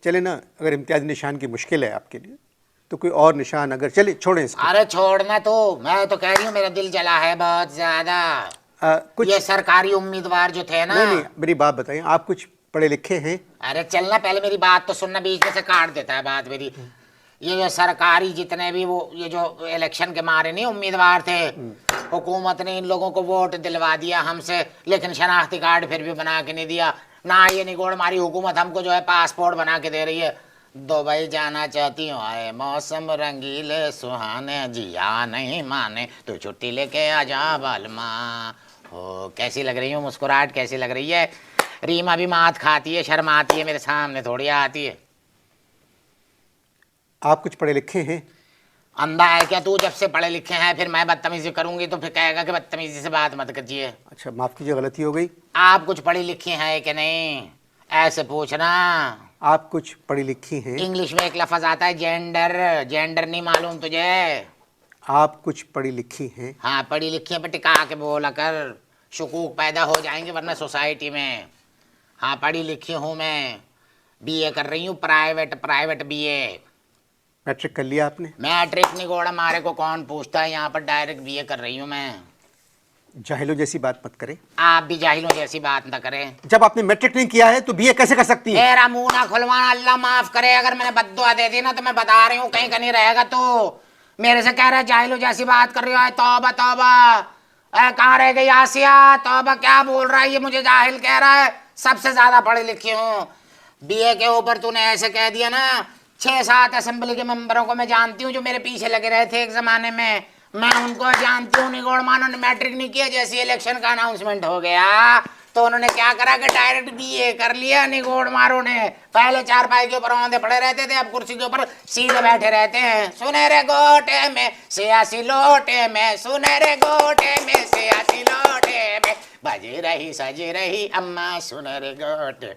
चले ना, अगर इम्तियाज निशान की मुश्किल है आपके लिए तो कोई और निशान अगर चले, छोड़ें इसको। अरे छोड़ना तो, मैं तो कह रही हूँ मेरा दिल जला है बहुत ज्यादा। कुछ ये सरकारी उम्मीदवार जो थे ना। नहीं नहीं, मेरी बात बताइए, आप कुछ पढ़े लिखे हैं? अरे चलना, पहले मेरी बात तो सुनना, बीच में से काट देता है बात मेरी। ये जो सरकारी जितने भी वो ये जो इलेक्शन के मारे नहीं उम्मीदवार थे, हुकूमत ने इन लोगों को वोट दिलवा दिया हमसे, लेकिन शनाख्ती कार्ड फिर भी बना के नहीं दिया ना। ये निगोड़ मारी हुकूमत हमको जो है पासपोर्ट बना के दे रही है। दुबई जाना चाहती हूँ, आए मौसम रंगीले सुहाने, जिया नहीं माने तो छुट्टी लेके आ जा बालमा। हो कैसी लग रही हूँ, मुस्कुराहट कैसी लग रही है। रीमा भी मात खाती है, शर्म आती है, मेरे सामने थोड़ी आती है। आप कुछ पढ़े लिखे हैं? अंधा है क्या तू? जब से पढ़े लिखे हैं फिर मैं बदतमीजी करूंगी तो फिर कहेगा कि बदतमीजी से बात मत कीजिए। अच्छा माफ़ कीजिए, गलती हो गई। आप कुछ पढ़ी लिखी हैं कि नहीं, ऐसे पूछना। आप कुछ पढ़ी लिखी हैं? इंग्लिश में एक लफ्ज आता है जेंडर, जेंडर नहीं मालूम तुझे? आप कुछ पढ़ी लिखी हैं? हाँ पढ़ी लिखी है, पर टिका के बोला कर, शकूक पैदा हो जाएंगे वरना सोसाइटी में। हाँ पढ़ी लिखी हूँ मैं, बीए कर रही हूँ, प्राइवेट बीए। मैट्रिक कर लिया आपने? मैट्रिक निगोड़ा मारे को कौन पूछता है, यहाँ पर डायरेक्ट बीए कर रही हूँ मैं। जाहिलों जैसी बात मत करें। आप भी जाहिलों जैसी बात न करें। जब आपने मैट्रिक नहीं किया है तो बीए कैसे कर सकती है? मेरा मुंह ना खुलवाना, अल्लाह माफ करे। अगर मैंने बद्दुआ दे दी ना तो मैं बता रही हूँ कहीं का नहीं रहेगा। तो मेरे से कह रहे जाहिलों जैसी बात कर रही हो, तौबा तौबा। कहाँ रह गई आसिया? तौबा क्या बोल रहा है ये, मुझे जाहिल कह रहा है। सबसे ज्यादा पढ़ी लिखी हूँ। बीए के ऊपर तूने ऐसे कह दिया ना, 6-7 असेंबली के मेंबरों को मैं जानती हूँ जो मेरे पीछे लगे रहे थे एक जमाने में, मैं उनको जानती हूँ। निगोड़ मानो ने मैट्रिक नहीं किया, जैसे इलेक्शन का अनाउंसमेंट हो गया तो उन्होंने क्या करा कि डायरेक्ट बीए कर लिया। निगोड़ मारो ने पहले चारपाई के ऊपर औंधे पड़े रहते थे, अब कुर्सी के ऊपर सीधे बैठे रहते हैं। सुनहरे गोटे में सियासी लोटे में, सुनहरे गोटे में सियासी लोटे में, बजी रही सजी रही अम्मा सुनहरे गोटे।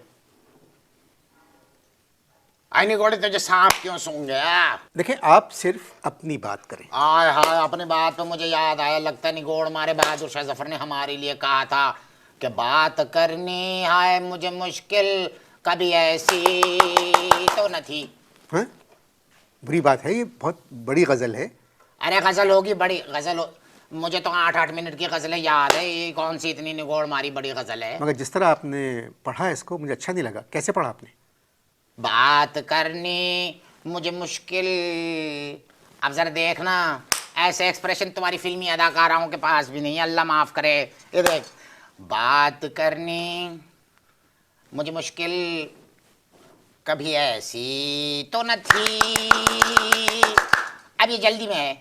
आईनी घोड़े तुझे सांप क्यों सूंघ गया? देखिए आप सिर्फ अपनी बात करें। आय हाय, अपनी बात पे मुझे याद आया, लगता है निगोड़ मारे बहादुर शाह जफर ने हमारे लिए कहा था कि बात करनी है मुझे मुश्किल, कभी ऐसी तो न थी। हाँ? बुरी बात है, ये बहुत बड़ी गजल है। अरे गजल होगी बड़ी, गजल हो, मुझे तो 8-8 मिनट की गजलें याद है, ये कौन सी इतनी निगोड़ मारी बड़ी गजल है। मगर जिस तरह आपने पढ़ा इसको मुझे अच्छा नहीं लगा। कैसे पढ़ा आपने? बात करनी मुझे मुश्किल। अब जरा देखना, ऐसे एक्सप्रेशन तुम्हारी फिल्मी अदाकाराओं के पास भी नहीं है, अल्लाह माफ करे। ये देख, बात करनी मुझे मुश्किल, कभी ऐसी तो न थी। अब ये जल्दी में है,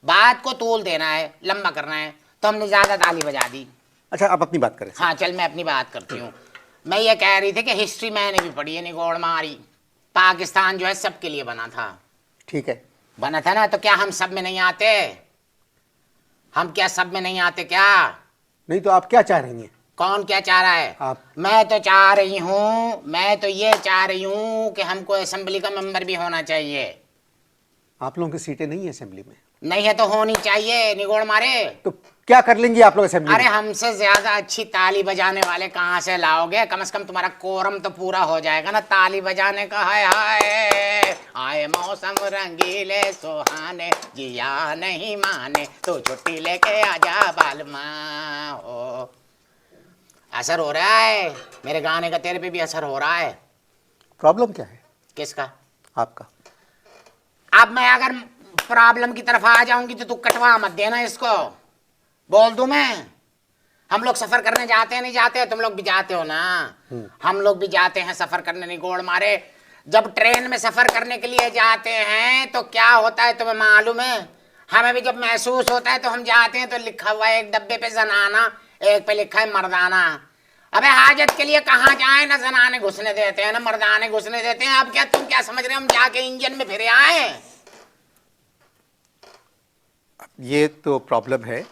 बात को तोल देना है, लंबा करना है, तो हमने ज्यादा ताली बजा दी। अच्छा आप अपनी बात करें। हाँ चल मैं अपनी बात करती हूँ। मैं ये कह रही थी कि हिस्ट्री मैंने भी पढ़ी है निगोड़ मारी। पाकिस्तान जो है सबके लिए बना था। ठीक है, बना था ना, तो क्या हम सब में नहीं आते? हम क्या सब में नहीं आते क्या? नहीं तो आप क्या चाह रही हैं? कौन क्या चाह रहा है? आप। मैं तो चाह रही हूँ, मैं तो ये चाह रही हूँ कि हमको असेंबली का मेंबर भी होना चाहिए। आप लोगों की सीटें नहीं है असेंबली में? नहीं है तो होनी चाहिए निगोड़ मारे। तो क्या कर लेंगे आप लोग असेंबली अरे में? हमसे ज्यादा अच्छी ताली बजाने वाले कहाँ से लाओगे? कम से कम तुम्हारा कोरम तो पूरा हो जाएगा ना ताली बजाने का। हाय हाय आए मौसम रंगीले सुहाने, जिया नहीं माने तो छुट्टी लेके आजा बालमा। हो असर हो रहा है मेरे गाने का, तेरे पे भी असर हो रहा है। प्रॉब्लम क्या है? किसका? आपका। अब मैं अगर प्रॉब्लम की तरफ आ जाऊंगी तो तू कटवा मत देना इसको, बोल दूं मैं। हम लोग सफर करने जाते हैं, नहीं जाते? तुम लोग भी जाते हो ना? हम लोग भी जाते हैं सफर करने निगोड़ मारे। जब ट्रेन में सफर करने के लिए जाते हैं तो क्या होता है तुम्हें मालूम है? हमें भी जब महसूस होता है तो हम जाते हैं तो लिखा हुआ है एक डब्बे पे जनाना, एक पे लिखा है मर्दाना। अबे हाजत के लिए कहाँ जाए, ना जनाने घुसने देते हैं ना मर्दाने घुसने देते हैं। अब क्या तुम क्या समझ रहे हो हम जाके इंजन में फिर आए? ये तो प्रॉब्लम है।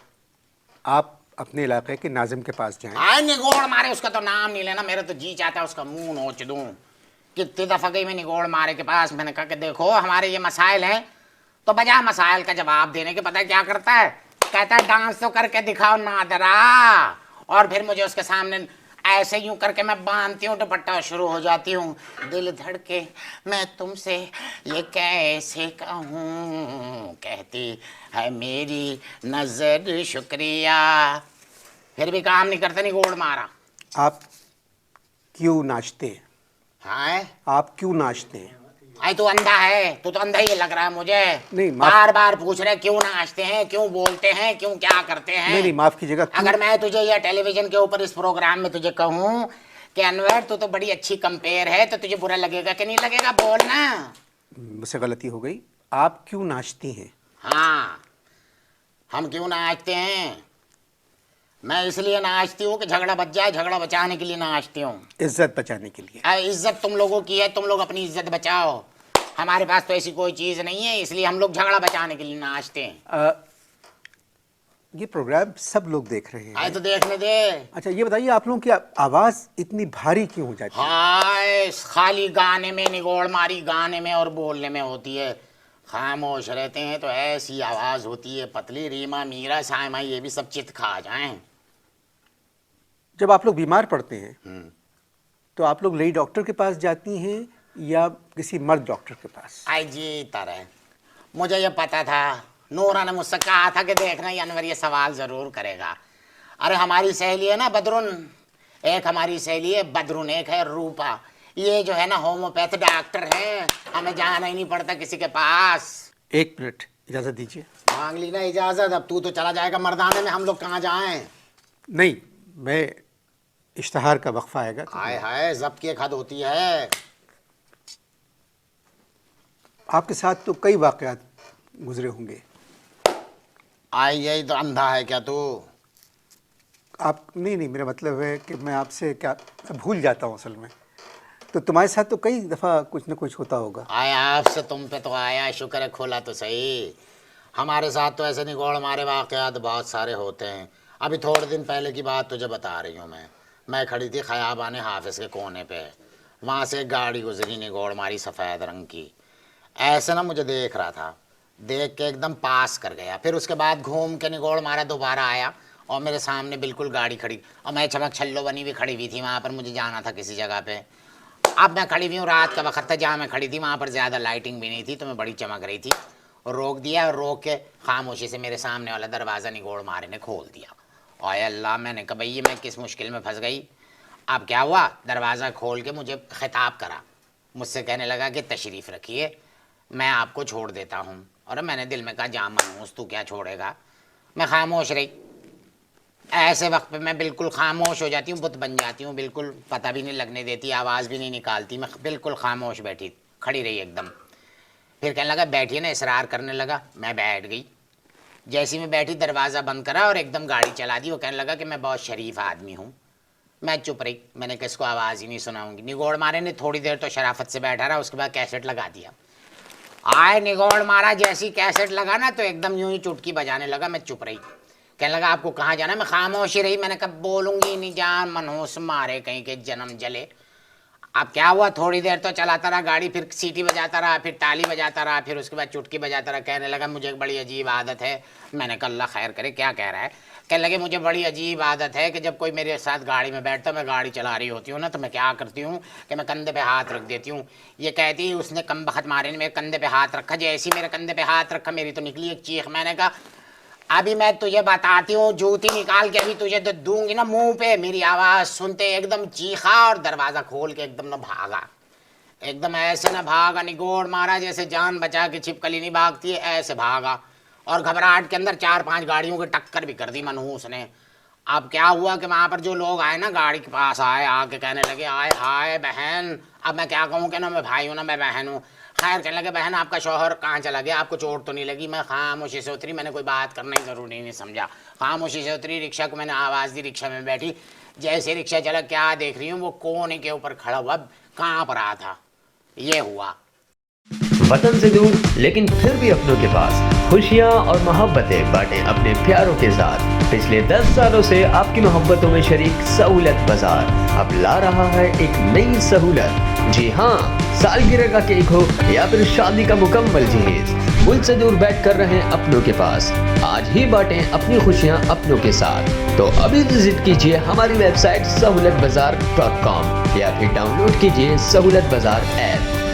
आप अपने इलाके के नाजिम के पास जाएं। आए निगोड़ मारे, उसका तो नाम नहीं लेना, मेरा तो जी चाहता है उसका मुंह नोच दूं। कितनी दफा गई मैं निगोड़ मारे के पास, मैंने कहा कि देखो हमारे ये मसाइल हैं, तो बजाय मसाइल का जवाब देने के पता है क्या करता है? कहता है डांस तो करके दिखाओ नादरा, और फिर मुझे उसके सामने ऐसे यूं करके मैं बांधती हूँ दुपट्टा, शुरू हो जाती हूँ, दिल धड़के मैं तुमसे ये कैसे कहूँ, कहती है मेरी नजर शुक्रिया। फिर भी काम नहीं करता, निगोड़ मारा। आप क्यों नाचते हैं? हाँ, आप क्यों नाचते हैं? आई तू अंधा है, तू तो अंधा ही लग रहा है मुझे। नहीं, बार बार पूछ रहे क्यों नाचते हैं, क्यों बोलते हैं, क्यों क्या करते हैं। नहीं, माफ कीजिएगा। अगर मैं तुझे ये टेलीविजन के ऊपर इस प्रोग्राम में तुझे कहूँ कि अनवर तू तो बड़ी अच्छी कंपेयर है, तो तुझे बुरा लगेगा कि नहीं लगेगा? बोल ना। मुझसे गलती हो गई। आप क्यों नाचती हैं? हाँ, हम क्यों नाचते हैं? मैं इसलिए नाचती हूँ कि झगड़ा बच जाए, झगड़ा बचाने के लिए नाचती हूँ। इज्जत बचाने के लिए। इज्जत तुम लोगों की है, तुम लोग अपनी इज्जत बचाओ। हमारे पास तो ऐसी कोई चीज नहीं है, इसलिए हम लोग झगड़ा बचाने के लिए नाचते हैं। ये प्रोग्राम सब लोग देख रहे हैं। आए तो देखने दे। अच्छा, ये बताइए आप लोगों की आवाज इतनी भारी क्यों हो जाती है? हाय, खाली गाने में निगोड़ मारी, गाने में और बोलने में होती है। खामोश रहते हैं तो ऐसी आवाज होती है, पतली। रीमा, मीरा, सायमा ये भी सब चित खा जाएं। जब आप लोग बीमार पड़ते हैं तो आप लोग लेडी डॉक्टर के पास जाती हैं या किसी मर्द डॉक्टर के पास? आई जी तरह मुझे ये पता था, नूरा ने मुझसे कहा था कि देखना ये अनवर ये सवाल जरूर करेगा। अरे हमारी सहेली है ना बदरुन, एक हमारी सहेली है बदरुन, एक है रूपा। ये जो है ना होम्योपैथ डॉक्टर है, हमें जाना ही नहीं पड़ता किसी के पास। एक मिनट इजाजत दीजिए। मांग ली ना इजाजत, अब तू तो चला जाएगा मर्दाने में, हम लोग कहाँ जाएं? नहीं, मैं इश्तहार का वक्फा आएगा तो हाय हाय, जब्त की एक हद होती है। आपके साथ तो कई वाकयात गुजरे होंगे। आई यही तो अंधा है क्या तू? आप नहीं, मेरा मतलब है कि मैं आपसे क्या भूल जाता हूँ असल में। तो तुम्हारे साथ तो कई दफ़ा कुछ न कुछ होता होगा। आया आपसे तुम पे तो आया, शुक्र है खोला तो सही। हमारे साथ तो ऐसे निगोड़ मारे वाकयात बहुत सारे होते हैं। अभी थोड़े दिन पहले की बात तुझे बता रही हूँ मैं खड़ी थी खयाबान हाफिज के कोने पे, वहाँ से एक गाड़ी गुजरी निगोड़ मारी सफ़ेद रंग की। ऐसे ना मुझे देख रहा था, देख के एकदम पास कर गया। फिर उसके बाद घूम के निगोड़ मारा, दोबारा आया और मेरे सामने बिल्कुल गाड़ी खड़ी, और मैं चमक छल्लो बनी भी खड़ी हुई थी वहाँ पर। मुझे जाना था किसी जगह पे। अब मैं खड़ी हुई हूँ, रात का वक्त था, जहाँ मैं खड़ी थी वहाँ पर ज़्यादा लाइटिंग भी नहीं थी, तो मैं बड़ी चमक रही थी। और रोक दिया, और रोक के खामोशी से मेरे सामने वाला दरवाज़ा निगोड़ मारे ने खोल दिया। और अल्लाह, मैंने कहा भई मैं किस मुश्किल में फंस गई। अब क्या हुआ, दरवाज़ा खोल के मुझे खिताब करा, मुझसे कहने लगा कि तशरीफ़ रखिए, मैं आपको छोड़ देता हूँ। और मैंने दिल में कहा जा मनहूस, तू क्या छोड़ेगा। मैं खामोश रही। ऐसे वक्त पे मैं बिल्कुल खामोश हो जाती हूँ, बुत बन जाती हूँ, बिल्कुल पता भी नहीं लगने देती, आवाज़ भी नहीं निकालती। मैं बिल्कुल खामोश बैठी खड़ी रही एकदम। फिर कहने लगा बैठिए ना, इसरार करने लगा। मैं बैठ गई। जैसी मैं बैठी दरवाज़ा बंद करा और एकदम गाड़ी चला दी। वो कहने लगा कि मैं बहुत शरीफ आदमी हूँ। मैं चुप रही, मैंने किसको आवाज़ ही नहीं सुनाऊंगी। निगोड़ मारे ने थोड़ी देर तो शराफत से बैठा रहा, उसके बाद कैसेट लगा दिया। आए निगोड़ मारा, जैसी कैसेट लगा ना तो एकदम यूं ही चुटकी बजाने लगा। मैं चुप रही। कहने लगा आपको कहाँ जाना है। मैं खामोशी रही। मैंने कहा बोलूंगी नहीं, जान मनहूस मारे कहीं के जन्म जले। अब क्या हुआ, थोड़ी देर तो चलाता रहा गाड़ी, फिर सीटी बजाता रहा, फिर ताली बजाता रहा, फिर उसके बाद चुटकी बजाता रहा। कहने लगा मुझे एक बड़ी अजीब आदत है। मैंने कहा अल्लाह खैर करे, क्या कह रहा है। कहने लगे मुझे बड़ी अजीब आदत है कि जब कोई मेरे साथ गाड़ी में बैठता, मैं गाड़ी चला रही होती हूँ ना, तो मैं क्या करती हूँ कि मैं कंधे पे हाथ रख देती हूँ। ये कहती उसने कम बखत मारे ने मेरे कंधे पे हाथ रखा। जैसे ही मेरे कंधे पे हाथ रखा, मेरी तो निकली एक चीख। मैंने कहा अभी मैं तुझे बताती हूँ, जूती निकाल के अभी तुझे तो दूंगी ना मुंह पे। मेरी आवाज़ सुनते एकदम चीखा और दरवाज़ा खोल के एकदम ना भागा। एकदम ऐसे ना भागा, निगोड़ मारा जैसे जान बचा के छिपकली नहीं भागती है, ऐसे भागा। और घबराहट के अंदर 4-5 गाड़ियों की टक्कर भी कर दी मनहूस ने। अब क्या हुआ कि वहाँ पर जो लोग आए ना, गाड़ी के पास आए, आके कहने लगे आए हाय बहन। अब मैं क्या कहूँ कि ना मैं भाई हूँ ना मैं बहन हूँ। खैर कहने लगे बहन आपका शौहर कहाँ चला गया, आपको चोट तो नहीं लगी। मैं खामोशी से उतरी, मैंने कोई बात करना ही ज़रूरी नहीं समझा। खामोशी से उतरी, रिक्शा को मैंने आवाज़ दी, रिक्शा में बैठी। जैसे रिक्शा चला, क्या देख रही हूँ, वो कोने के ऊपर खड़ा हुआ काँप रहा था। ये हुआ। वतन से दूर लेकिन फिर भी अपनों के पास खुशियाँ और मोहब्बतें बांटे अपने प्यारों के साथ। पिछले 10 सालों से आपकी मोहब्बतों में शरीक सहूलत बाजार अब ला रहा है एक नई सहूलत। जी हाँ, सालगिरह का केक हो या फिर शादी का मुकम्मल जहेज, मुल्क से दूर बैठ कर रहें अपनों के पास। आज ही बांटें अपनी खुशियाँ अपनों के साथ। तो अभी विजिट कीजिए हमारी वेबसाइट सहूलत बाजार.com या फिर डाउनलोड कीजिए सहूलत बाजार ऐप।